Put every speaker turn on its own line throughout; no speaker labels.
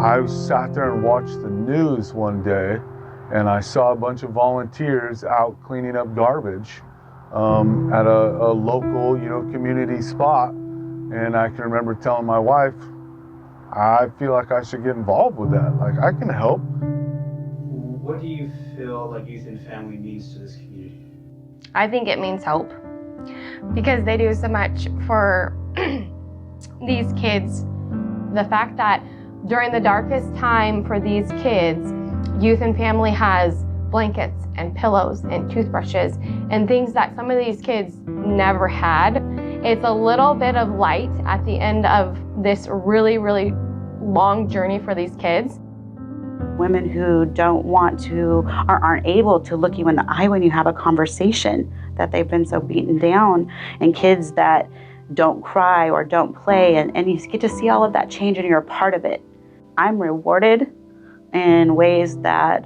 I sat there and watched the news one day, and I saw a bunch of volunteers out cleaning up garbage at a local, community spot. And I can remember telling my wife, I feel like I should get involved with that. Like, I can help.
What do you feel like Youth and Family means to this community?
I think it means hope, because they do so much for these kids. The fact that during the darkest time for these kids, Youth and Family has blankets and pillows and toothbrushes and things that some of these kids never had. It's a little bit of light at the end of this really, really long journey for these kids.
Women who don't want to or aren't able to look you in the eye when you have a conversation, that they've been so beaten down, and kids that don't cry or don't play, and you get to see all of that change and you're a part of it. I'm rewarded in ways that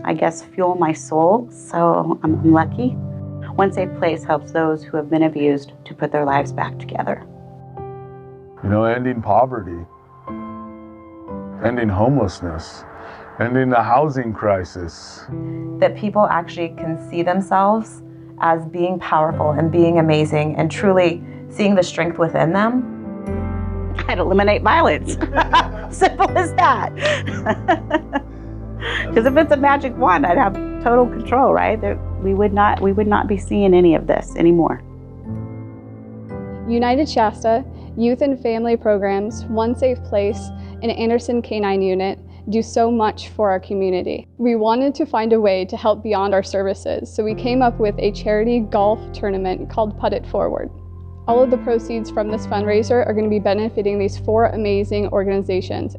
I guess fuel my soul, so I'm lucky. One Safe Place helps those who have been abused to put their lives back together.
Ending poverty, ending homelessness, ending the housing crisis.
That people actually can see themselves as being powerful and being amazing and truly seeing the strength within them.
I'd eliminate violence. Simple as that. Because if it's a magic wand, I'd have total control, right? We would not be seeing any of this anymore.
United Shasta, Youth and Family Programs, One Safe Place, and Anderson Canine Unit do so much for our community. We wanted to find a way to help beyond our services, so we came up with a charity golf tournament called Putt It Forward. All of the proceeds from this fundraiser are going to be benefiting these 4 amazing organizations.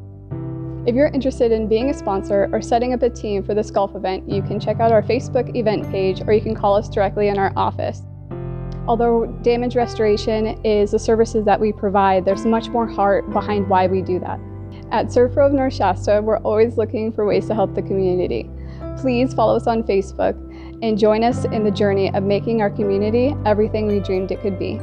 If you're interested in being a sponsor or setting up a team for this golf event, you can check out our Facebook event page, or you can call us directly in our office. Although damage restoration is the services that we provide, there's much more heart behind why we do that. At SERVPRO of North Shasta, we're always looking for ways to help the community. Please follow us on Facebook and join us in the journey of making our community everything we dreamed it could be.